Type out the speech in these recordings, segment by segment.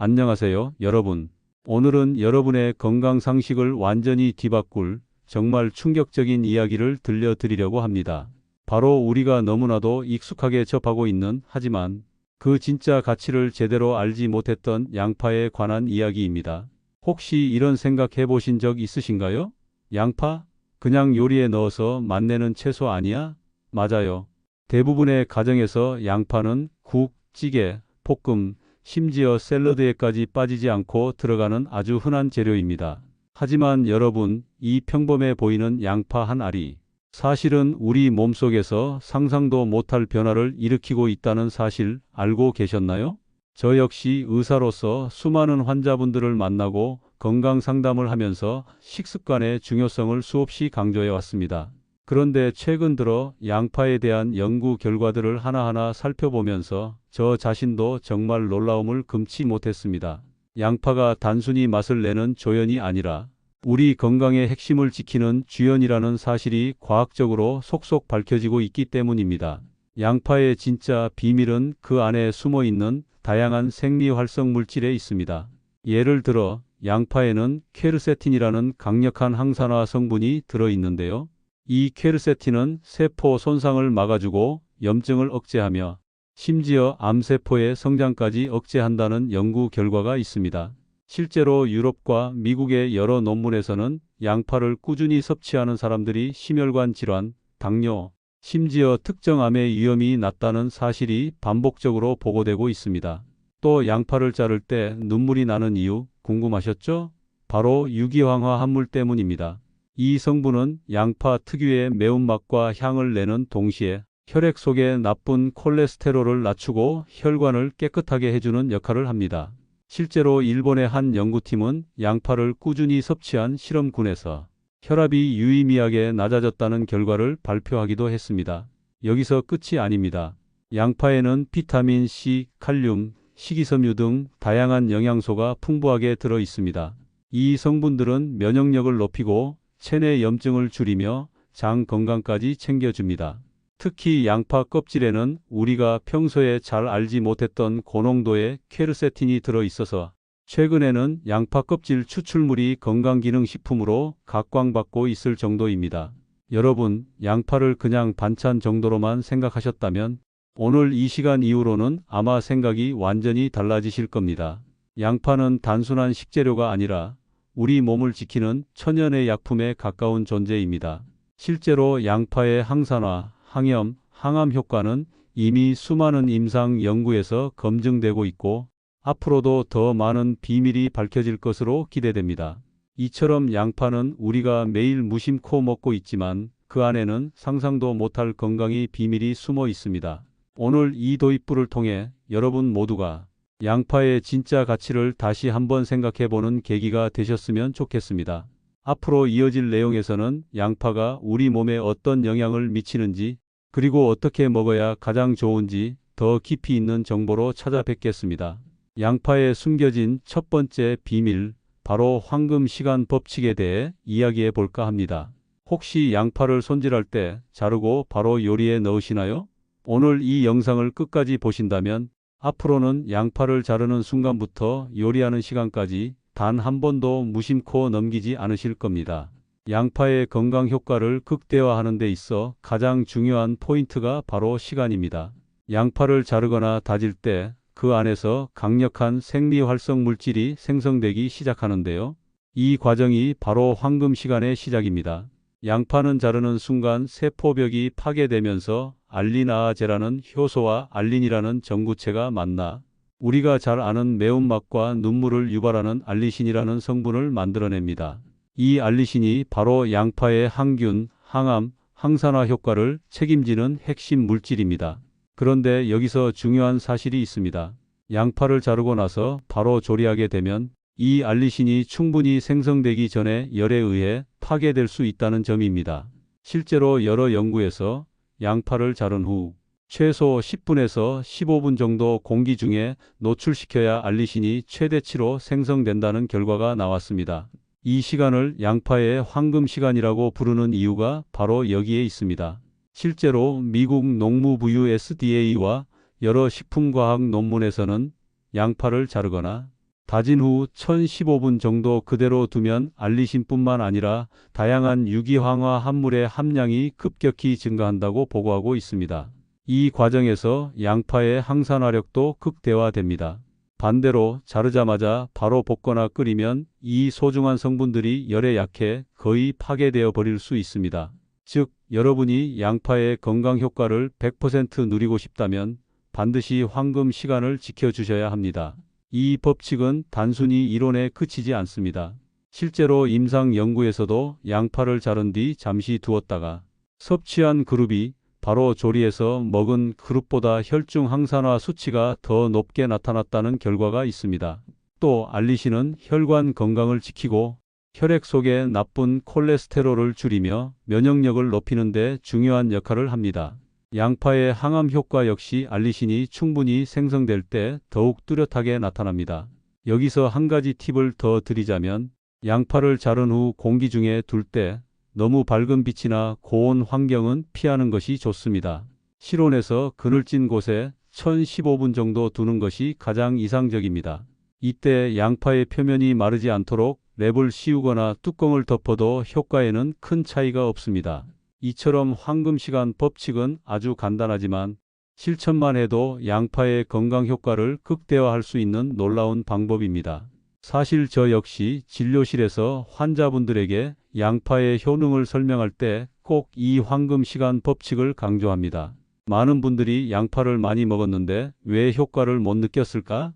안녕하세요, 여러분. 오늘은 여러분의 건강 상식을 완전히 뒤바꿀 정말 충격적인 이야기를 들려드리려고 합니다. 바로 우리가 너무나도 익숙하게 접하고 있는 하지만 그 진짜 가치를 제대로 알지 못했던 양파에 관한 이야기입니다. 혹시 이런 생각 해보신 적 있으신가요? 양파? 그냥 요리에 넣어서 맛내는 채소 아니야? 맞아요. 대부분의 가정에서 양파는 국, 찌개, 볶음, 심지어 샐러드에까지 빠지지 않고 들어가는 아주 흔한 재료입니다. 하지만 여러분, 이 평범해 보이는 양파 한 알이 사실은 우리 몸속에서 상상도 못할 변화를 일으키고 있다는 사실 알고 계셨나요? 저 역시 의사로서 수많은 환자분들을 만나고 건강 상담을 하면서 식습관의 중요성을 수없이 강조해 왔습니다. 그런데 최근 들어 양파에 대한 연구 결과들을 하나하나 살펴보면서 저 자신도 정말 놀라움을 금치 못했습니다. 양파가 단순히 맛을 내는 조연이 아니라 우리 건강의 핵심을 지키는 주연이라는 사실이 과학적으로 속속 밝혀지고 있기 때문입니다. 양파의 진짜 비밀은 그 안에 숨어 있는 다양한 생리활성 물질에 있습니다. 예를 들어 양파에는 퀘르세틴이라는 강력한 항산화 성분이 들어있는데요. 이 퀘르세틴은 세포 손상을 막아주고 염증을 억제하며 심지어 암세포의 성장까지 억제한다는 연구 결과가 있습니다. 실제로 유럽과 미국의 여러 논문에서는 양파를 꾸준히 섭취하는 사람들이 심혈관 질환, 당뇨, 심지어 특정 암의 위험이 낮다는 사실이 반복적으로 보고되고 있습니다. 또 양파를 자를 때 눈물이 나는 이유 궁금하셨죠? 바로 유기황화 합물 때문입니다. 이 성분은 양파 특유의 매운맛과 향을 내는 동시에 혈액 속의 나쁜 콜레스테롤을 낮추고 혈관을 깨끗하게 해주는 역할을 합니다. 실제로 일본의 한 연구팀은 양파를 꾸준히 섭취한 실험군에서 혈압이 유의미하게 낮아졌다는 결과를 발표하기도 했습니다. 여기서 끝이 아닙니다. 양파에는 비타민 C, 칼륨, 식이섬유 등 다양한 영양소가 풍부하게 들어 있습니다. 이 성분들은 면역력을 높이고 체내 염증을 줄이며 장 건강까지 챙겨줍니다. 특히 양파 껍질에는 우리가 평소에 잘 알지 못했던 고농도의 퀘르세틴이 들어있어서 최근에는 양파 껍질 추출물이 건강기능식품으로 각광받고 있을 정도입니다. 여러분, 양파를 그냥 반찬 정도로만 생각하셨다면 오늘 이 시간 이후로는 아마 생각이 완전히 달라지실 겁니다. 양파는 단순한 식재료가 아니라 우리 몸을 지키는 천연의 약품에 가까운 존재입니다. 실제로 양파의 항산화, 항염, 항암 효과는 이미 수많은 임상 연구에서 검증되고 있고 앞으로도 더 많은 비밀이 밝혀질 것으로 기대됩니다. 이처럼 양파는 우리가 매일 무심코 먹고 있지만 그 안에는 상상도 못할 건강의 비밀이 숨어 있습니다. 오늘 이 도입부를 통해 여러분 모두가 양파의 진짜 가치를 다시 한번 생각해보는 계기가 되셨으면 좋겠습니다. 앞으로 이어질 내용에서는 양파가 우리 몸에 어떤 영향을 미치는지 그리고 어떻게 먹어야 가장 좋은지 더 깊이 있는 정보로 찾아뵙겠습니다. 양파에 숨겨진 첫 번째 비밀, 바로 황금 시간 법칙에 대해 이야기해 볼까 합니다. 혹시 양파를 손질할 때 자르고 바로 요리에 넣으시나요? 오늘 이 영상을 끝까지 보신다면 앞으로는 양파를 자르는 순간부터 요리하는 시간까지 단 한 번도 무심코 넘기지 않으실 겁니다. 양파의 건강 효과를 극대화하는 데 있어 가장 중요한 포인트가 바로 시간입니다. 양파를 자르거나 다질 때 그 안에서 강력한 생리활성 물질이 생성되기 시작하는데요. 이 과정이 바로 황금 시간의 시작입니다. 양파는 자르는 순간 세포벽이 파괴되면서 알린아제라는 효소와 알린이라는 전구체가 만나 우리가 잘 아는 매운맛과 눈물을 유발하는 알리신이라는 성분을 만들어냅니다. 이 알리신이 바로 양파의 항균, 항암, 항산화 효과를 책임지는 핵심 물질입니다. 그런데 여기서 중요한 사실이 있습니다. 양파를 자르고 나서 바로 조리하게 되면 이 알리신이 충분히 생성되기 전에 열에 의해 파괴될 수 있다는 점입니다. 실제로 여러 연구에서 양파를 자른 후 최소 10분에서 15분 정도 공기 중에 노출시켜야 알리신이 최대치로 생성된다는 결과가 나왔습니다. 이 시간을 양파의 황금 시간이라고 부르는 이유가 바로 여기에 있습니다. 실제로 미국 농무부유 SDA와 여러 식품과학 논문에서는 양파를 자르거나 다진 후 1015분 정도 그대로 두면 알리신뿐만 아니라 다양한 유기황화 합물의 함량이 급격히 증가한다고 보고하고 있습니다. 이 과정에서 양파의 항산화력도 극대화됩니다. 반대로 자르자마자 바로 볶거나 끓이면 이 소중한 성분들이 열에 약해 거의 파괴되어 버릴 수 있습니다. 즉, 여러분이 양파의 건강 효과를 100% 누리고 싶다면 반드시 황금 시간을 지켜주셔야 합니다. 이 법칙은 단순히 이론에 그치지 않습니다. 실제로 임상 연구에서도 양파를 자른 뒤 잠시 두었다가 섭취한 그룹이 바로 조리해서 먹은 그룹보다 혈중 항산화 수치가 더 높게 나타났다는 결과가 있습니다. 또 알리신은 혈관 건강을 지키고 혈액 속의 나쁜 콜레스테롤을 줄이며 면역력을 높이는 데 중요한 역할을 합니다. 양파의 항암 효과 역시 알리신이 충분히 생성될 때 더욱 뚜렷하게 나타납니다. 여기서 한 가지 팁을 더 드리자면 양파를 자른 후 공기 중에 둘 때 너무 밝은 빛이나 고온 환경은 피하는 것이 좋습니다. 실온에서 그늘진 곳에 1015분 정도 두는 것이 가장 이상적입니다. 이때 양파의 표면이 마르지 않도록 랩을 씌우거나 뚜껑을 덮어도 효과에는 큰 차이가 없습니다. 이처럼 황금시간 법칙은 아주 간단하지만 실천만 해도 양파의 건강 효과를 극대화할 수 있는 놀라운 방법입니다. 사실 저 역시 진료실에서 환자분들에게 양파의 효능을 설명할 때 꼭 이 황금시간 법칙을 강조합니다. 많은 분들이 양파를 많이 먹었는데 왜 효과를 못 느꼈을까?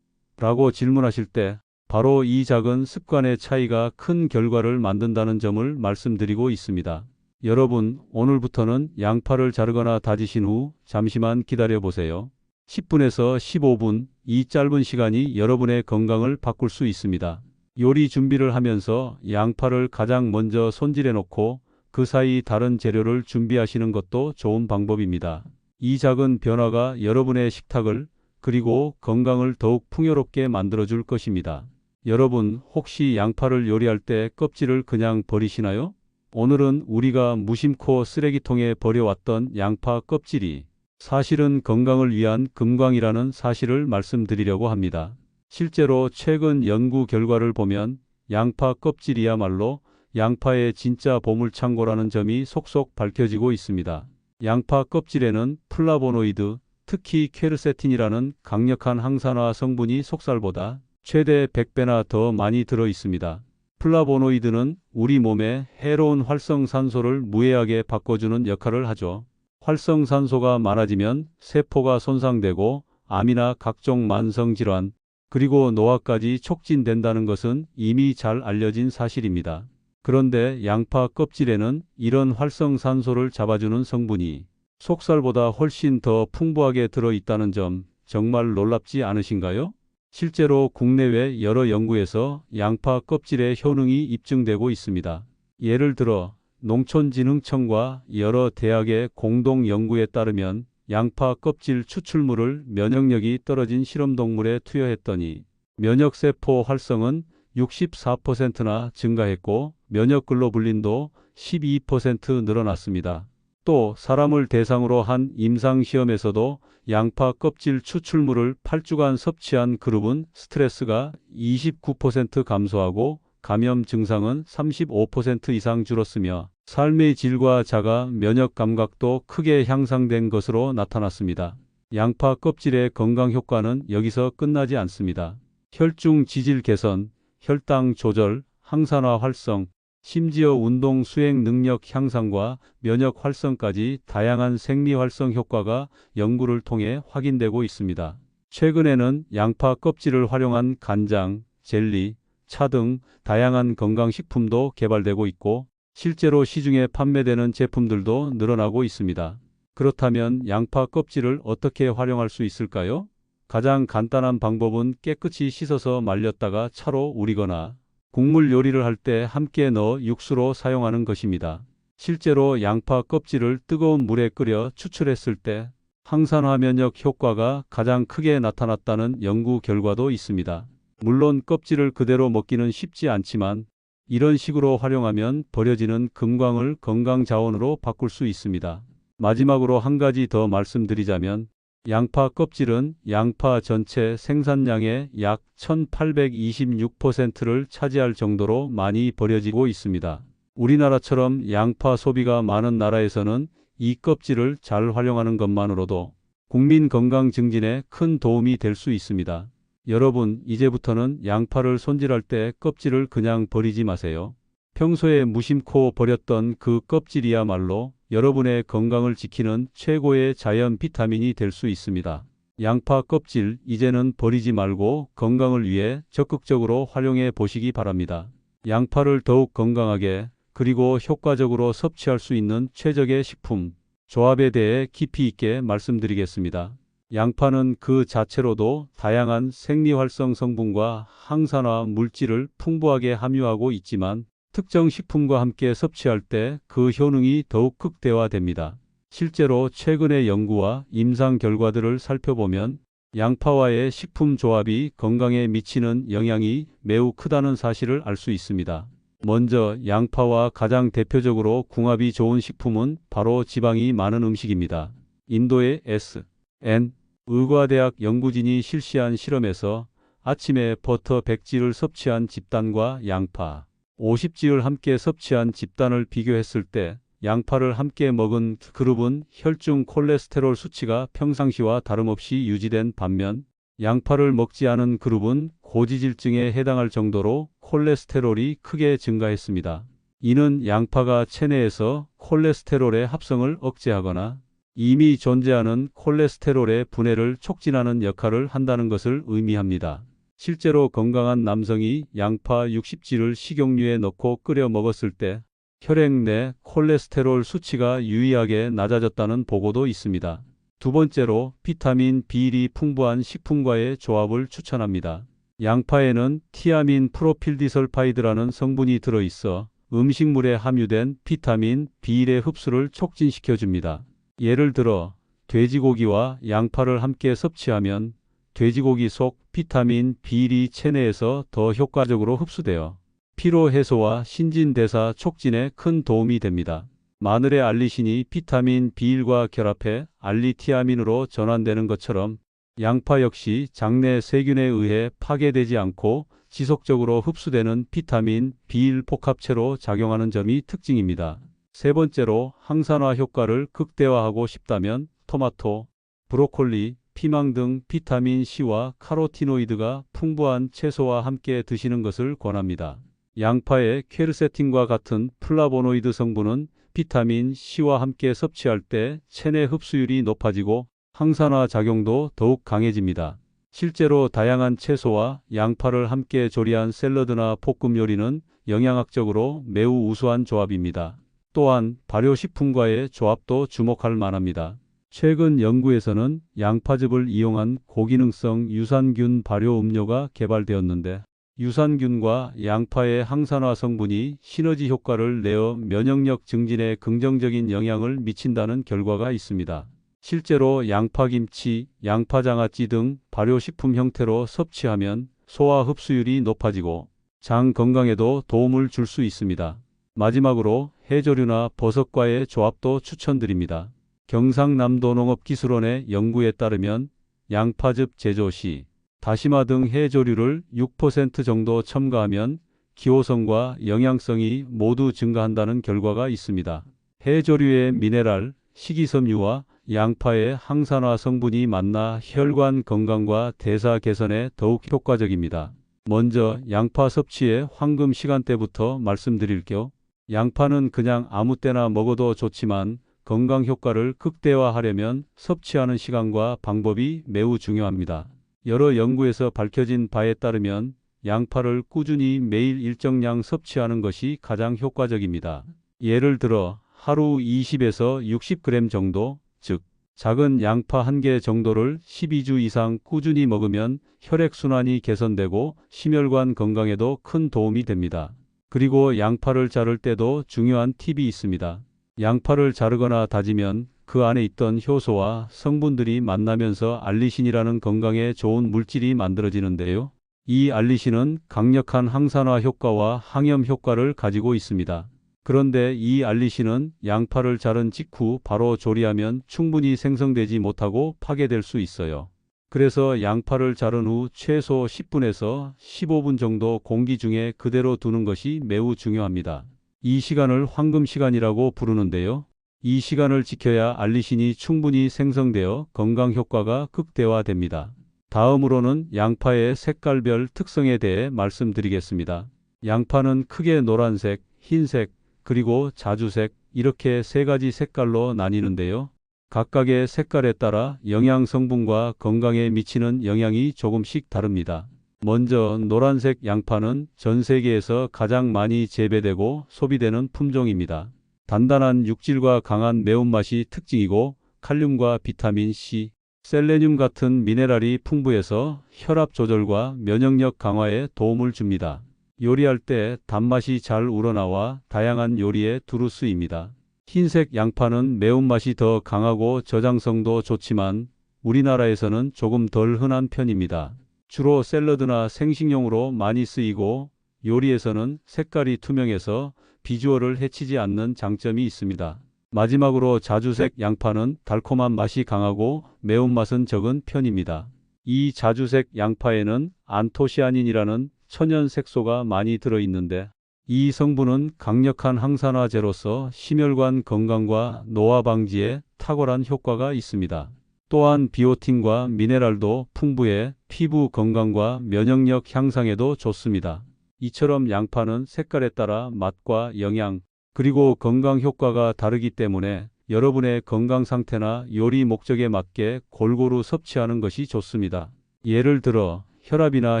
라고 질문하실 때 바로 이 작은 습관의 차이가 큰 결과를 만든다는 점을 말씀드리고 있습니다. 여러분, 오늘부터는 양파를 자르거나 다지신 후 잠시만 기다려 보세요. 10분에서 15분, 이 짧은 시간이 여러분의 건강을 바꿀 수 있습니다. 요리 준비를 하면서 양파를 가장 먼저 손질해 놓고 그 사이 다른 재료를 준비하시는 것도 좋은 방법입니다. 이 작은 변화가 여러분의 식탁을 그리고 건강을 더욱 풍요롭게 만들어 줄 것입니다. 여러분, 혹시 양파를 요리할 때 껍질을 그냥 버리시나요? 오늘은 우리가 무심코 쓰레기통에 버려왔던 양파 껍질이 사실은 건강을 위한 금광이라는 사실을 말씀드리려고 합니다. 실제로 최근 연구 결과를 보면 양파 껍질이야말로 양파의 진짜 보물창고라는 점이 속속 밝혀지고 있습니다. 양파 껍질에는 플라보노이드, 특히 퀘르세틴이라는 강력한 항산화 성분이 속살보다 최대 100배나 더 많이 들어 있습니다. 플라보노이드는 우리 몸에 해로운 활성산소를 무해하게 바꿔주는 역할을 하죠. 활성산소가 많아지면 세포가 손상되고 암이나 각종 만성질환, 그리고 노화까지 촉진된다는 것은 이미 잘 알려진 사실입니다. 그런데 양파 껍질에는 이런 활성산소를 잡아주는 성분이 속살보다 훨씬 더 풍부하게 들어있다는 점 정말 놀랍지 않으신가요? 실제로 국내외 여러 연구에서 양파 껍질의 효능이 입증되고 있습니다. 예를 들어 농촌진흥청과 여러 대학의 공동 연구에 따르면 양파 껍질 추출물을 면역력이 떨어진 실험동물에 투여했더니 면역세포 활성은 64%나 증가했고 면역글로불린도 12% 늘어났습니다. 또 사람을 대상으로 한 임상시험에서도 양파 껍질 추출물을 8주간 섭취한 그룹은 스트레스가 29% 감소하고 감염 증상은 35% 이상 줄었으며 삶의 질과 자가 면역 감각도 크게 향상된 것으로 나타났습니다. 양파 껍질의 건강 효과는 여기서 끝나지 않습니다. 혈중 지질 개선, 혈당 조절, 항산화 활성, 심지어 운동 수행 능력 향상과 면역 활성까지 다양한 생리 활성 효과가 연구를 통해 확인되고 있습니다. 최근에는 양파 껍질을 활용한 간장, 젤리, 차 등 다양한 건강식품도 개발되고 있고 실제로 시중에 판매되는 제품들도 늘어나고 있습니다. 그렇다면 양파 껍질을 어떻게 활용할 수 있을까요? 가장 간단한 방법은 깨끗이 씻어서 말렸다가 차로 우리거나 국물 요리를 할 때 함께 넣어 육수로 사용하는 것입니다. 실제로 양파 껍질을 뜨거운 물에 끓여 추출했을 때 항산화 면역 효과가 가장 크게 나타났다는 연구 결과도 있습니다. 물론 껍질을 그대로 먹기는 쉽지 않지만 이런 식으로 활용하면 버려지는 금광을 건강 자원으로 바꿀 수 있습니다. 마지막으로 한 가지 더 말씀드리자면 양파 껍질은 양파 전체 생산량의 약 1826%를 차지할 정도로 많이 버려지고 있습니다. 우리나라처럼 양파 소비가 많은 나라에서는 이 껍질을 잘 활용하는 것만으로도 국민 건강 증진에 큰 도움이 될 수 있습니다. 여러분, 이제부터는 양파를 손질할 때 껍질을 그냥 버리지 마세요. 평소에 무심코 버렸던 그 껍질이야말로 여러분의 건강을 지키는 최고의 자연 비타민이 될 수 있습니다. 양파 껍질 이제는 버리지 말고 건강을 위해 적극적으로 활용해 보시기 바랍니다. 양파를 더욱 건강하게 그리고 효과적으로 섭취할 수 있는 최적의 식품 조합에 대해 깊이 있게 말씀드리겠습니다. 양파는 그 자체로도 다양한 생리활성 성분과 항산화 물질을 풍부하게 함유하고 있지만 특정 식품과 함께 섭취할 때 그 효능이 더욱 극대화됩니다. 실제로 최근의 연구와 임상 결과들을 살펴보면 양파와의 식품 조합이 건강에 미치는 영향이 매우 크다는 사실을 알 수 있습니다. 먼저 양파와 가장 대표적으로 궁합이 좋은 식품은 바로 지방이 많은 음식입니다. 인도의 S.N. 의과대학 연구진이 실시한 실험에서 아침에 버터 100g을 섭취한 집단과 양파 50g를 함께 섭취한 집단을 비교했을 때 양파를 함께 먹은 그룹은 혈중 콜레스테롤 수치가 평상시와 다름없이 유지된 반면 양파를 먹지 않은 그룹은 고지질증에 해당할 정도로 콜레스테롤이 크게 증가했습니다. 이는 양파가 체내에서 콜레스테롤의 합성을 억제하거나 이미 존재하는 콜레스테롤의 분해를 촉진하는 역할을 한다는 것을 의미합니다. 실제로 건강한 남성이 양파 60g를 식용유에 넣고 끓여 먹었을 때 혈액 내 콜레스테롤 수치가 유의하게 낮아졌다는 보고도 있습니다. 두 번째로 비타민 B일이 풍부한 식품과의 조합을 추천합니다. 양파에는 티아민 프로필디설파이드라는 성분이 들어있어 음식물에 함유된 비타민 B1의 흡수를 촉진시켜줍니다. 예를 들어 돼지고기와 양파를 함께 섭취하면 돼지고기 속 비타민 B1이 체내에서 더 효과적으로 흡수되어 피로 해소와 신진대사 촉진에 큰 도움이 됩니다. 마늘의 알리신이 비타민 B1과 결합해 알리티아민으로 전환되는 것처럼 양파 역시 장내 세균에 의해 파괴되지 않고 지속적으로 흡수되는 비타민 B1 복합체로 작용하는 점이 특징입니다. 세 번째로 항산화 효과를 극대화하고 싶다면 토마토, 브로콜리, 피망 등 비타민 C와 카로티노이드가 풍부한 채소와 함께 드시는 것을 권합니다. 양파의 퀘르세틴과 같은 플라보노이드 성분은 비타민 C와 함께 섭취할 때 체내 흡수율이 높아지고 항산화 작용도 더욱 강해집니다. 실제로 다양한 채소와 양파를 함께 조리한 샐러드나 볶음 요리는 영양학적으로 매우 우수한 조합입니다. 또한 발효식품과의 조합도 주목할 만합니다. 최근 연구에서는 양파즙을 이용한 고기능성 유산균 발효 음료가 개발되었는데 유산균과 양파의 항산화 성분이 시너지 효과를 내어 면역력 증진에 긍정적인 영향을 미친다는 결과가 있습니다. 실제로 양파김치, 양파장아찌 등 발효식품 형태로 섭취하면 소화 흡수율이 높아지고 장 건강에도 도움을 줄 수 있습니다. 마지막으로 해조류나 버섯과의 조합도 추천드립니다. 경상남도 농업기술원의 연구에 따르면 양파즙 제조 시 다시마 등 해조류를 6% 정도 첨가하면 기호성과 영양성이 모두 증가한다는 결과가 있습니다. 해조류의 미네랄, 식이섬유와 양파의 항산화 성분이 만나 혈관 건강과 대사 개선에 더욱 효과적입니다. 먼저 양파 섭취의 황금 시간대부터 말씀드릴게요. 양파는 그냥 아무 때나 먹어도 좋지만 건강 효과를 극대화하려면 섭취하는 시간과 방법이 매우 중요합니다. 여러 연구에서 밝혀진 바에 따르면 양파를 꾸준히 매일 일정량 섭취하는 것이 가장 효과적입니다. 예를 들어 하루 20에서 60g 정도, 즉 작은 양파 1개 정도를 12주 이상 꾸준히 먹으면 혈액순환이 개선되고 심혈관 건강에도 큰 도움이 됩니다. 그리고 양파를 자를 때도 중요한 팁이 있습니다. 양파를 자르거나 다지면 그 안에 있던 효소와 성분들이 만나면서 알리신이라는 건강에 좋은 물질이 만들어지는데요. 이 알리신은 강력한 항산화 효과와 항염 효과를 가지고 있습니다. 그런데 이 알리신은 양파를 자른 직후 바로 조리하면 충분히 생성되지 못하고 파괴될 수 있어요. 그래서 양파를 자른 후 최소 10분에서 15분 정도 공기 중에 그대로 두는 것이 매우 중요합니다. 이 시간을 황금 시간이라고 부르는데요. 이 시간을 지켜야 알리신이 충분히 생성되어 건강 효과가 극대화됩니다. 다음으로는 양파의 색깔별 특성에 대해 말씀드리겠습니다. 양파는 크게 노란색, 흰색, 그리고 자주색 이렇게 세 가지 색깔로 나뉘는데요. 각각의 색깔에 따라 영양 성분과 건강에 미치는 영향이 조금씩 다릅니다. 먼저 노란색 양파는 전 세계에서 가장 많이 재배되고 소비되는 품종입니다. 단단한 육질과 강한 매운맛이 특징이고 칼륨과 비타민 C, 셀레늄 같은 미네랄이 풍부해서 혈압 조절과 면역력 강화에 도움을 줍니다. 요리할 때 단맛이 잘 우러나와 다양한 요리에 두루 쓰입니다. 흰색 양파는 매운맛이 더 강하고 저장성도 좋지만 우리나라에서는 조금 덜 흔한 편입니다. 주로 샐러드나 생식용으로 많이 쓰이고 요리에서는 색깔이 투명해서 비주얼을 해치지 않는 장점이 있습니다. 마지막으로 자주색 양파는 달콤한 맛이 강하고 매운맛은 적은 편입니다. 이 자주색 양파에는 안토시아닌이라는 천연 색소가 많이 들어있는데 이 성분은 강력한 항산화제로서 심혈관 건강과 노화 방지에 탁월한 효과가 있습니다. 또한 비오틴과 미네랄도 풍부해 피부 건강과 면역력 향상에도 좋습니다. 이처럼 양파는 색깔에 따라 맛과 영양, 그리고 건강 효과가 다르기 때문에 여러분의 건강 상태나 요리 목적에 맞게 골고루 섭취하는 것이 좋습니다. 예를 들어 혈압이나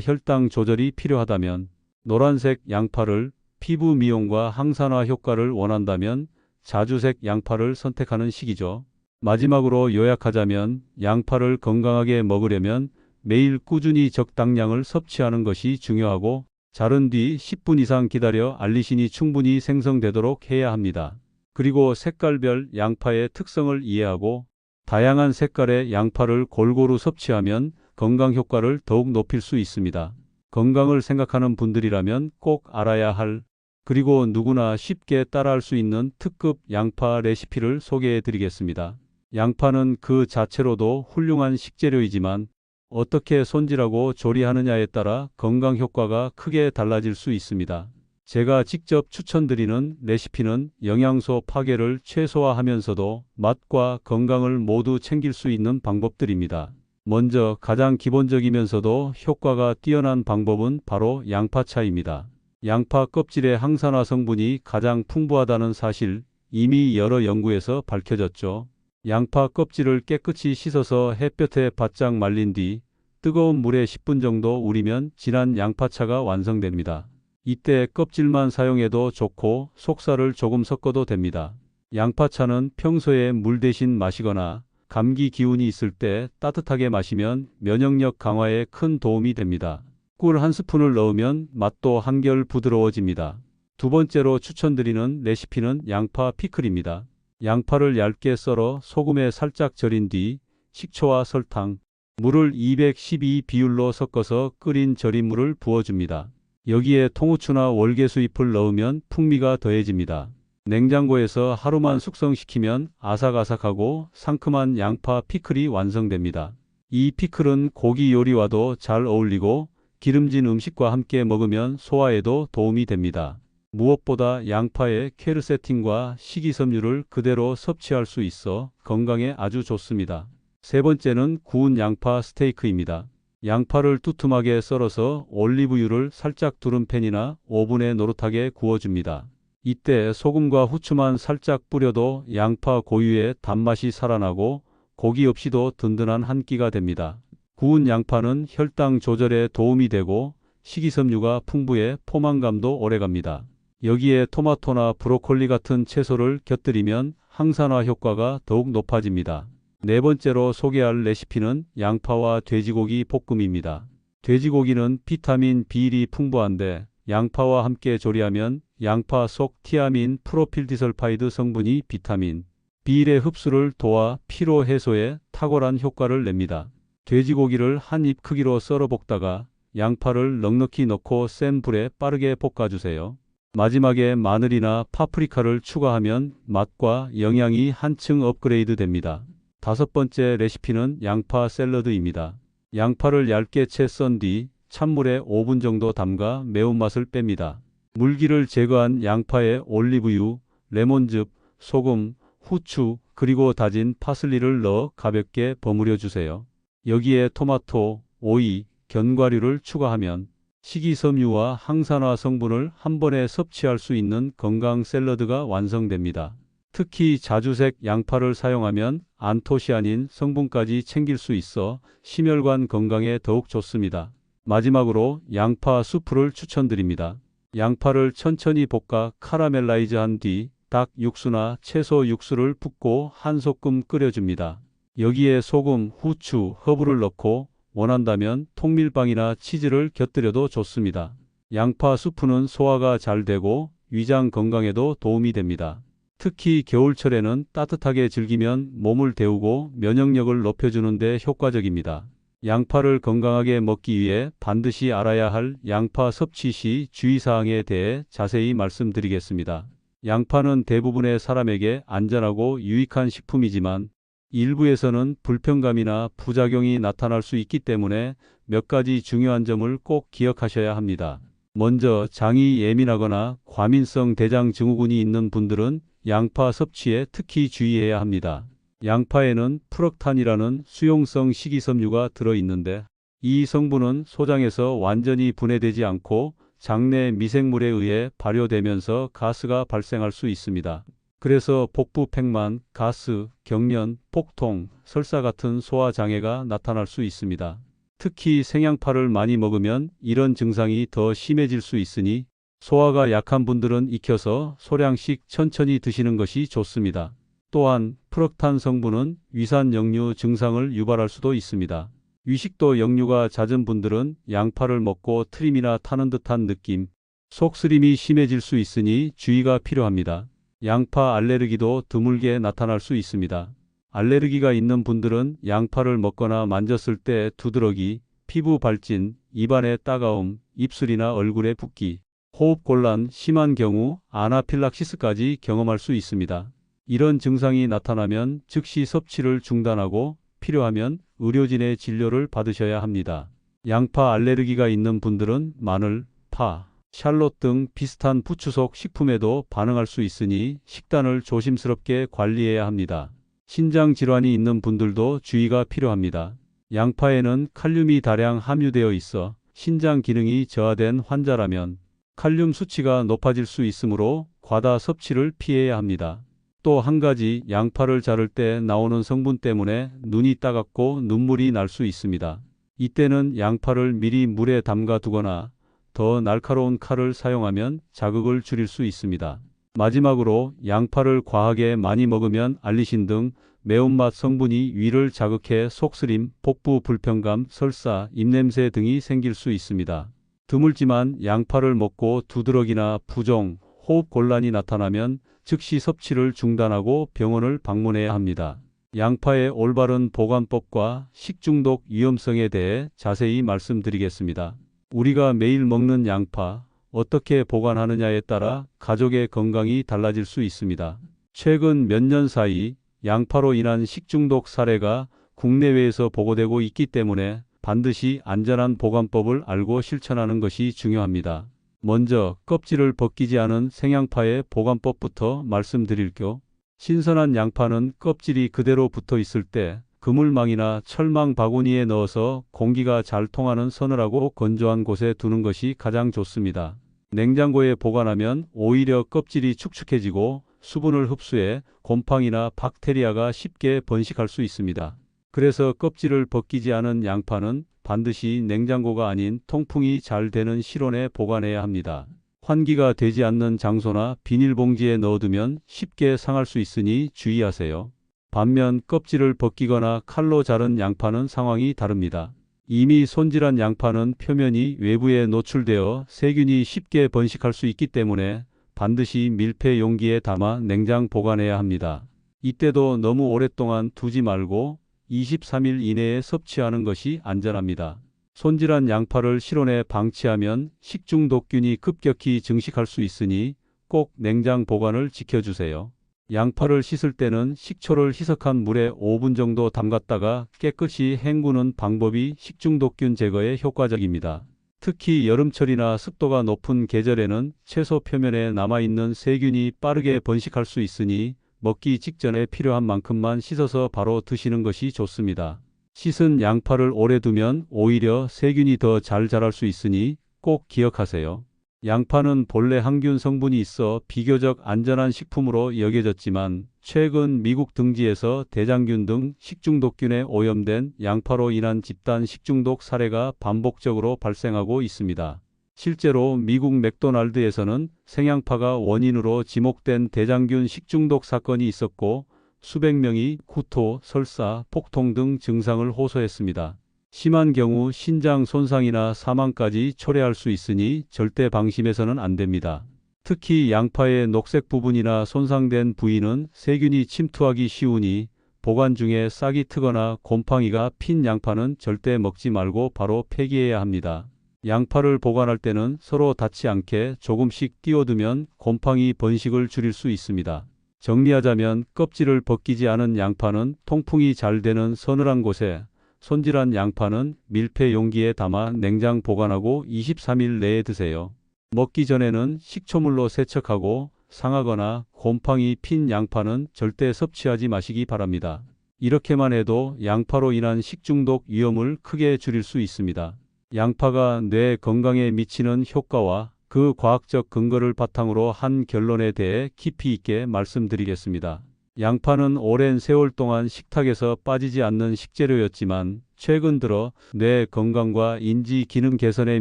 혈당 조절이 필요하다면 노란색 양파를, 피부 미용과 항산화 효과를 원한다면 자주색 양파를 선택하는 시기죠. 마지막으로 요약하자면 양파를 건강하게 먹으려면 매일 꾸준히 적당량을 섭취하는 것이 중요하고 자른 뒤 10분 이상 기다려 알리신이 충분히 생성되도록 해야 합니다. 그리고 색깔별 양파의 특성을 이해하고 다양한 색깔의 양파를 골고루 섭취하면 건강 효과를 더욱 높일 수 있습니다. 건강을 생각하는 분들이라면 꼭 알아야 할, 그리고 누구나 쉽게 따라할 수 있는 특급 양파 레시피를 소개해 드리겠습니다. 양파는 그 자체로도 훌륭한 식재료이지만 어떻게 손질하고 조리하느냐에 따라 건강 효과가 크게 달라질 수 있습니다. 제가 직접 추천드리는 레시피는 영양소 파괴를 최소화하면서도 맛과 건강을 모두 챙길 수 있는 방법들입니다. 먼저 가장 기본적이면서도 효과가 뛰어난 방법은 바로 양파차입니다. 양파 껍질의 항산화 성분이 가장 풍부하다는 사실 이미 여러 연구에서 밝혀졌죠. 양파 껍질을 깨끗이 씻어서 햇볕에 바짝 말린 뒤 뜨거운 물에 10분 정도 우리면 진한 양파차가 완성됩니다. 이때 껍질만 사용해도 좋고 속살을 조금 섞어도 됩니다. 양파차는 평소에 물 대신 마시거나 감기 기운이 있을 때 따뜻하게 마시면 면역력 강화에 큰 도움이 됩니다. 꿀 한 스푼을 넣으면 맛도 한결 부드러워집니다. 두 번째로 추천드리는 레시피는 양파 피클입니다. 양파를 얇게 썰어 소금에 살짝 절인 뒤 식초와 설탕, 물을 212 비율로 섞어서 끓인 절인 물을 부어줍니다. 여기에 통후추나 월계수 잎을 넣으면 풍미가 더해집니다. 냉장고에서 하루만 숙성시키면 아삭아삭하고 상큼한 양파 피클이 완성됩니다. 이 피클은 고기 요리와도 잘 어울리고 기름진 음식과 함께 먹으면 소화에도 도움이 됩니다. 무엇보다 양파의 퀘르세틴과 식이섬유를 그대로 섭취할 수 있어 건강에 아주 좋습니다. 세 번째는 구운 양파 스테이크입니다. 양파를 두툼하게 썰어서 올리브유를 살짝 두른 팬이나 오븐에 노릇하게 구워줍니다. 이때 소금과 후추만 살짝 뿌려도 양파 고유의 단맛이 살아나고 고기 없이도 든든한 한 끼가 됩니다. 구운 양파는 혈당 조절에 도움이 되고 식이섬유가 풍부해 포만감도 오래갑니다. 여기에 토마토나 브로콜리 같은 채소를 곁들이면 항산화 효과가 더욱 높아집니다. 네 번째로 소개할 레시피는 양파와 돼지고기 볶음입니다. 돼지고기는 비타민 B일이 풍부한데 양파와 함께 조리하면 양파 속 티아민 프로필디설파이드 성분이 비타민 B일의 흡수를 도와 피로 해소에 탁월한 효과를 냅니다. 돼지고기를 한 입 크기로 썰어 볶다가 양파를 넉넉히 넣고 센 불에 빠르게 볶아주세요. 마지막에 마늘이나 파프리카를 추가하면 맛과 영양이 한층 업그레이드 됩니다. 다섯 번째 레시피는 양파 샐러드입니다. 양파를 얇게 채 썬 뒤 찬물에 5분 정도 담가 매운맛을 뺍니다. 물기를 제거한 양파에 올리브유, 레몬즙, 소금, 후추, 그리고 다진 파슬리를 넣어 가볍게 버무려 주세요. 여기에 토마토, 오이, 견과류를 추가하면 식이섬유와 항산화 성분을 한 번에 섭취할 수 있는 건강 샐러드가 완성됩니다. 특히 자주색 양파를 사용하면 안토시아닌 성분까지 챙길 수 있어 심혈관 건강에 더욱 좋습니다. 마지막으로 양파 수프를 추천드립니다. 양파를 천천히 볶아 카라멜라이즈한 뒤 닭 육수나 채소 육수를 붓고 한 소끔 끓여줍니다. 여기에 소금, 후추, 허브를 넣고 원한다면 통밀빵이나 치즈를 곁들여도 좋습니다. 양파 수프는 소화가 잘 되고 위장 건강에도 도움이 됩니다. 특히 겨울철에는 따뜻하게 즐기면 몸을 데우고 면역력을 높여주는 데 효과적입니다. 양파를 건강하게 먹기 위해 반드시 알아야 할 양파 섭취 시 주의사항에 대해 자세히 말씀드리겠습니다. 양파는 대부분의 사람에게 안전하고 유익한 식품이지만 일부에서는 불편감이나 부작용이 나타날 수 있기 때문에 몇 가지 중요한 점을 꼭 기억하셔야 합니다. 먼저 장이 예민하거나 과민성 대장 증후군이 있는 분들은 양파 섭취에 특히 주의해야 합니다. 양파에는 프럭탄이라는 수용성 식이섬유가 들어있는데 이 성분은 소장에서 완전히 분해되지 않고 장내 미생물에 의해 발효되면서 가스가 발생할 수 있습니다. 그래서 복부 팽만, 가스, 경련, 복통, 설사 같은 소화 장애가 나타날 수 있습니다. 특히 생양파를 많이 먹으면 이런 증상이 더 심해질 수 있으니 소화가 약한 분들은 익혀서 소량씩 천천히 드시는 것이 좋습니다. 또한 프럭탄 성분은 위산 역류 증상을 유발할 수도 있습니다. 위식도 역류가 잦은 분들은 양파를 먹고 트림이나 타는 듯한 느낌, 속쓰림이 심해질 수 있으니 주의가 필요합니다. 양파 알레르기도 드물게 나타날 수 있습니다. 알레르기가 있는 분들은 양파를 먹거나 만졌을 때 두드러기, 피부 발진, 입안의 따가움, 입술이나 얼굴에 붓기, 호흡 곤란, 심한 경우 아나필락시스까지 경험할 수 있습니다. 이런 증상이 나타나면 즉시 섭취를 중단하고 필요하면 의료진의 진료를 받으셔야 합니다. 양파 알레르기가 있는 분들은 마늘, 파, 샬롯 등 비슷한 부추속 식품에도 반응할 수 있으니 식단을 조심스럽게 관리해야 합니다. 신장 질환이 있는 분들도 주의가 필요합니다. 양파에는 칼륨이 다량 함유되어 있어 신장 기능이 저하된 환자라면 칼륨 수치가 높아질 수 있으므로 과다 섭취를 피해야 합니다. 또 한 가지, 양파를 자를 때 나오는 성분 때문에 눈이 따갑고 눈물이 날 수 있습니다. 이때는 양파를 미리 물에 담가 두거나 더 날카로운 칼을 사용하면 자극을 줄일 수 있습니다. 마지막으로 양파를 과하게 많이 먹으면 알리신 등 매운맛 성분이 위를 자극해 속쓰림, 복부 불편감, 설사, 입냄새 등이 생길 수 있습니다. 드물지만 양파를 먹고 두드러기나 부종, 호흡 곤란이 나타나면 즉시 섭취를 중단하고 병원을 방문해야 합니다. 양파의 올바른 보관법과 식중독 위험성에 대해 자세히 말씀드리겠습니다. 우리가 매일 먹는 양파, 어떻게 보관하느냐에 따라 가족의 건강이 달라질 수 있습니다. 최근 몇 년 사이 양파로 인한 식중독 사례가 국내외에서 보고되고 있기 때문에 반드시 안전한 보관법을 알고 실천하는 것이 중요합니다. 먼저 껍질을 벗기지 않은 생양파의 보관법부터 말씀드릴게요. 신선한 양파는 껍질이 그대로 붙어 있을 때 그물망이나 철망 바구니에 넣어서 공기가 잘 통하는 서늘하고 건조한 곳에 두는 것이 가장 좋습니다. 냉장고에 보관하면 오히려 껍질이 축축해지고 수분을 흡수해 곰팡이나 박테리아가 쉽게 번식할 수 있습니다. 그래서 껍질을 벗기지 않은 양파는 반드시 냉장고가 아닌 통풍이 잘 되는 실온에 보관해야 합니다. 환기가 되지 않는 장소나 비닐봉지에 넣어두면 쉽게 상할 수 있으니 주의하세요. 반면 껍질을 벗기거나 칼로 자른 양파는 상황이 다릅니다. 이미 손질한 양파는 표면이 외부에 노출되어 세균이 쉽게 번식할 수 있기 때문에 반드시 밀폐 용기에 담아 냉장 보관해야 합니다. 이때도 너무 오랫동안 두지 말고 23일 이내에 섭취하는 것이 안전합니다. 손질한 양파를 실온에 방치하면 식중독균이 급격히 증식할 수 있으니 꼭 냉장 보관을 지켜주세요. 양파를 씻을 때는 식초를 희석한 물에 5분 정도 담갔다가 깨끗이 헹구는 방법이 식중독균 제거에 효과적입니다. 특히 여름철이나 습도가 높은 계절에는 채소 표면에 남아있는 세균이 빠르게 번식할 수 있으니 먹기 직전에 필요한 만큼만 씻어서 바로 드시는 것이 좋습니다. 씻은 양파를 오래 두면 오히려 세균이 더 잘 자랄 수 있으니 꼭 기억하세요. 양파는 본래 항균 성분이 있어 비교적 안전한 식품으로 여겨졌지만 최근 미국 등지에서 대장균 등 식중독균에 오염된 양파로 인한 집단 식중독 사례가 반복적으로 발생하고 있습니다. 실제로 미국 맥도날드에서는 생양파가 원인으로 지목된 대장균 식중독 사건이 있었고 수백 명이 구토, 설사, 폭통 등 증상을 호소했습니다. 심한 경우 신장 손상이나 사망까지 초래할 수 있으니 절대 방심해서는 안 됩니다. 특히 양파의 녹색 부분이나 손상된 부위는 세균이 침투하기 쉬우니 보관 중에 싹이 트거나 곰팡이가 핀 양파는 절대 먹지 말고 바로 폐기해야 합니다. 양파를 보관할 때는 서로 닿지 않게 조금씩 띄워두면 곰팡이 번식을 줄일 수 있습니다. 정리하자면 껍질을 벗기지 않은 양파는 통풍이 잘 되는 서늘한 곳에, 손질한 양파는 밀폐 용기에 담아 냉장 보관하고 23일 내에 드세요. 먹기 전에는 식초물로 세척하고 상하거나 곰팡이 핀 양파는 절대 섭취하지 마시기 바랍니다. 이렇게만 해도 양파로 인한 식중독 위험을 크게 줄일 수 있습니다. 양파가 뇌 건강에 미치는 효과와 그 과학적 근거를 바탕으로 한 결론에 대해 깊이 있게 말씀드리겠습니다. 양파는 오랜 세월 동안 식탁에서 빠지지 않는 식재료였지만 최근 들어 뇌 건강과 인지 기능 개선에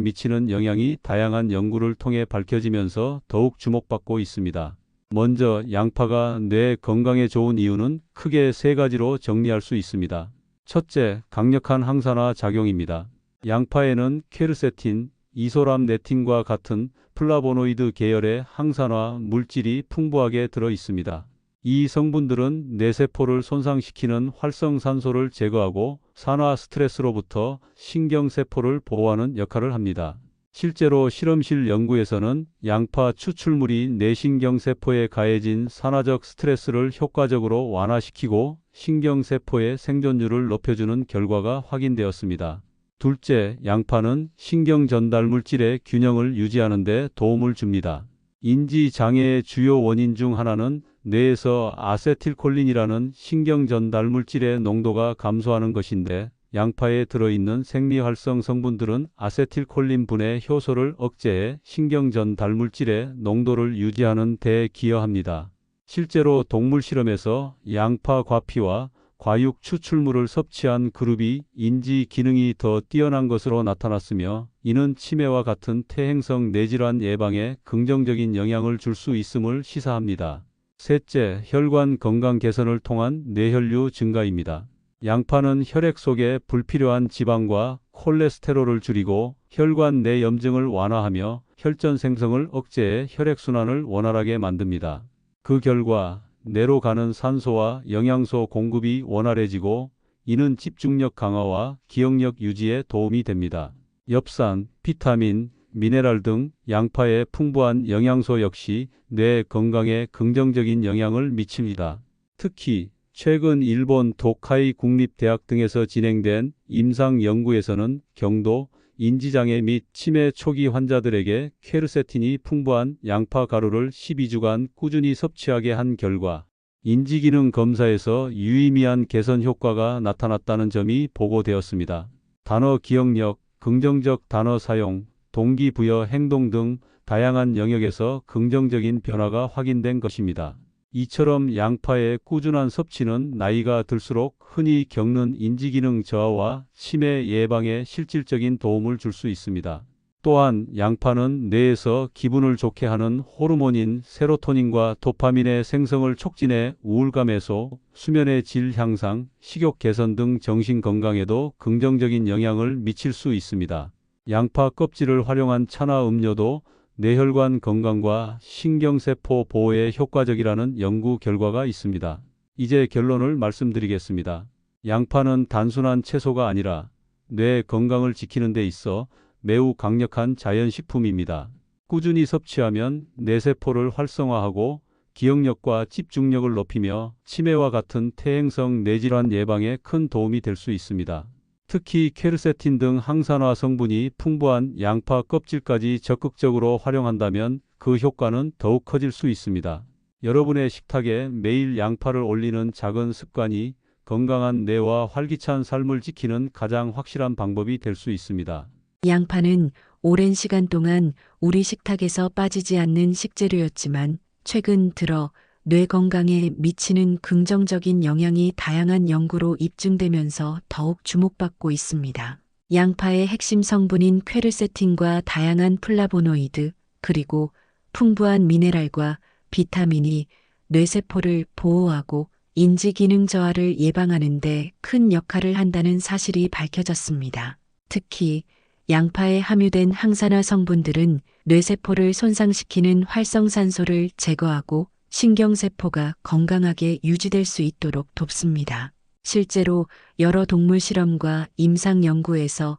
미치는 영향이 다양한 연구를 통해 밝혀지면서 더욱 주목받고 있습니다. 먼저 양파가 뇌 건강에 좋은 이유는 크게 세 가지로 정리할 수 있습니다. 첫째, 강력한 항산화 작용입니다. 양파에는 퀘르세틴, 이소람네틴과 같은 플라보노이드 계열의 항산화 물질이 풍부하게 들어 있습니다. 이 성분들은 뇌세포를 손상시키는 활성산소를 제거하고 산화 스트레스로부터 신경세포를 보호하는 역할을 합니다. 실제로 실험실 연구에서는 양파 추출물이 뇌신경세포에 가해진 산화적 스트레스를 효과적으로 완화시키고 신경세포의 생존율을 높여주는 결과가 확인되었습니다. 둘째, 양파는 신경전달물질의 균형을 유지하는 데 도움을 줍니다. 인지장애의 주요 원인 중 하나는 뇌에서 아세틸콜린이라는 신경전달물질의 농도가 감소하는 것인데 양파에 들어있는 생리활성 성분들은 아세틸콜린 분해 효소를 억제해 신경전달물질의 농도를 유지하는 데 기여합니다. 실제로 동물 실험에서 양파 과피와 과육 추출물을 섭취한 그룹이 인지 기능이 더 뛰어난 것으로 나타났으며 이는 치매와 같은 퇴행성 뇌질환 예방에 긍정적인 영향을 줄 수 있음을 시사합니다. 셋째, 혈관 건강 개선을 통한 뇌혈류 증가입니다. 양파는 혈액 속의 불필요한 지방과 콜레스테롤을 줄이고 혈관 내 염증을 완화하며 혈전 생성을 억제해 혈액순환을 원활하게 만듭니다. 그 결과 뇌로 가는 산소와 영양소 공급이 원활해지고 이는 집중력 강화와 기억력 유지에 도움이 됩니다. 엽산, 비타민, 미네랄 등 양파의 풍부한 영양소 역시 뇌 건강에 긍정적인 영향을 미칩니다. 특히 최근 일본 도카이 국립대학 등에서 진행된 임상 연구에서는 경도, 인지장애 및 치매 초기 환자들에게 퀘르세틴이 풍부한 양파 가루를 12주간 꾸준히 섭취하게 한 결과 인지기능 검사에서 유의미한 개선 효과가 나타났다는 점이 보고되었습니다. 단어 기억력, 긍정적 단어 사용, 동기부여 행동 등 다양한 영역에서 긍정적인 변화가 확인된 것입니다. 이처럼 양파의 꾸준한 섭취는 나이가 들수록 흔히 겪는 인지기능 저하와 치매 예방에 실질적인 도움을 줄 수 있습니다. 또한 양파는 뇌에서 기분을 좋게 하는 호르몬인 세로토닌과 도파민의 생성을 촉진해 우울감 해소, 수면의 질 향상, 식욕 개선 등 정신 건강에도 긍정적인 영향을 미칠 수 있습니다. 양파 껍질을 활용한 차나 음료도 뇌혈관 건강과 신경세포 보호에 효과적이라는 연구 결과가 있습니다. 이제 결론을 말씀드리겠습니다. 양파는 단순한 채소가 아니라 뇌 건강을 지키는 데 있어 매우 강력한 자연식품입니다. 꾸준히 섭취하면 뇌세포를 활성화하고 기억력과 집중력을 높이며 치매와 같은 퇴행성 뇌질환 예방에 큰 도움이 될 수 있습니다. 특히 퀘르세틴 등 항산화 성분이 풍부한 양파 껍질까지 적극적으로 활용한다면 그 효과는 더욱 커질 수 있습니다. 여러분의 식탁에 매일 양파를 올리는 작은 습관이 건강한 뇌와 활기찬 삶을 지키는 가장 확실한 방법이 될 수 있습니다. 양파는 오랜 시간 동안 우리 식탁에서 빠지지 않는 식재료였지만 최근 들어 뇌 건강에 미치는 긍정적인 영향이 다양한 연구로 입증되면서 더욱 주목받고 있습니다. 양파의 핵심 성분인 퀘르세틴과 다양한 플라보노이드, 그리고 풍부한 미네랄과 비타민이 뇌세포를 보호하고 인지기능 저하를 예방하는 데 큰 역할을 한다는 사실이 밝혀졌습니다. 특히 양파에 함유된 항산화 성분들은 뇌세포를 손상시키는 활성산소를 제거하고 신경세포가 건강하게 유지될 수 있도록 돕습니다. 실제로 여러 동물 실험과 임상 연구에서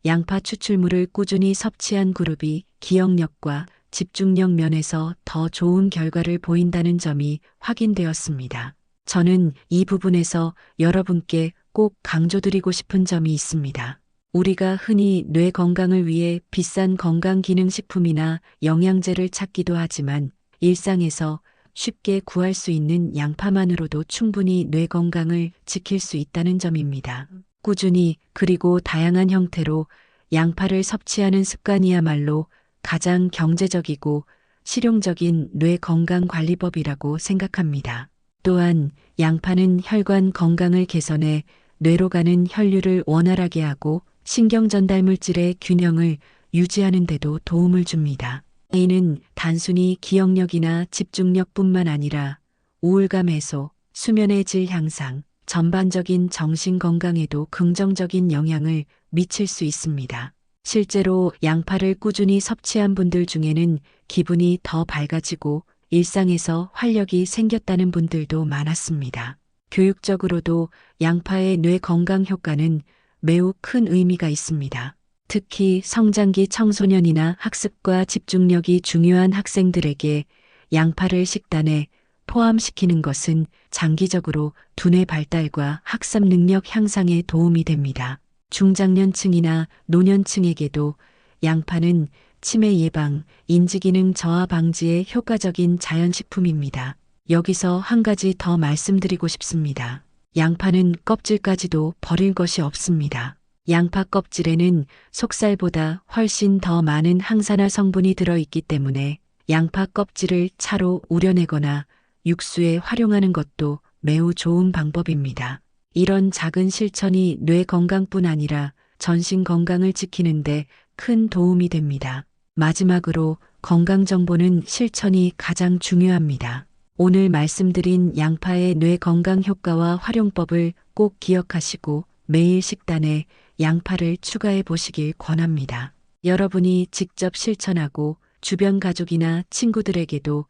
양파 추출물을 꾸준히 섭취한 그룹이 기억력과 집중력 면에서 더 좋은 결과를 보인다는 점이 확인되었습니다. 저는 이 부분에서 여러분께 꼭 강조드리고 싶은 점이 있습니다. 우리가 흔히 뇌 건강을 위해 비싼 건강기능식품이나 영양제를 찾기도 하지만 일상에서 쉽게 구할 수 있는 양파만으로도 충분히 뇌 건강을 지킬 수 있다는 점입니다. 꾸준히 그리고 다양한 형태로 양파를 섭취하는 습관이야말로 가장 경제적이고 실용적인 뇌 건강 관리법이라고 생각합니다. 또한 양파는 혈관 건강을 개선해 뇌로 가는 혈류를 원활하게 하고 신경 전달 물질의 균형을 유지하는 데도 도움을 줍니다. 이는 단순히 기억력이나 집중력뿐만 아니라 우울감 해소, 수면의 질 향상, 전반적인 정신 건강에도 긍정적인 영향을 미칠 수 있습니다. 실제로 양파를 꾸준히 섭취한 분들 중에는 기분이 더 밝아지고 일상에서 활력이 생겼다는 분들도 많았습니다. 교육적으로도 양파의 뇌 건강 효과는 매우 큰 의미가 있습니다. 특히 성장기 청소년이나 학습과 집중력이 중요한 학생들에게 양파를 식단에 포함시키는 것은 장기적으로 두뇌 발달과 학습 능력 향상에 도움이 됩니다. 중장년층이나 노년층에게도 양파는 치매 예방, 인지기능 저하 방지에 효과적인 자연식품입니다. 여기서 한 가지 더 말씀드리고 싶습니다. 양파는 껍질까지도 버릴 것이 없습니다. 양파 껍질에는 속살보다 훨씬 더 많은 항산화 성분이 들어있기 때문에 양파 껍질을 차로 우려내거나 육수에 활용하는 것도 매우 좋은 방법입니다. 이런 작은 실천이 뇌 건강뿐 아니라 전신 건강을 지키는데 큰 도움이 됩니다. 마지막으로 건강 정보는 실천이 가장 중요합니다. 오늘 말씀드린 양파의 뇌 건강 효과와 활용법을 꼭 기억하시고 매일 식단에 양파를 추가해 보시길 권합니다. 여러분이 직접 실천하고 주변 가족이나 친구들에게도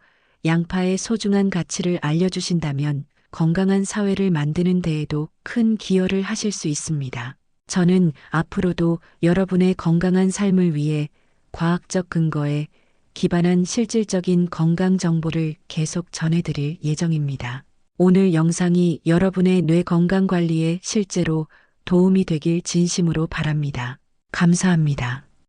양파의 소중한 가치를 알려주신다면 건강한 사회를 만드는 데에도 큰 기여를 하실 수 있습니다. 저는 앞으로도 여러분의 건강한 삶을 위해 과학적 근거에 기반한 실질적인 건강 정보를 계속 전해드릴 예정입니다. 오늘 영상이 여러분의 뇌 건강 관리에 실제로 도움이 되길 진심으로 바랍니다. 감사합니다.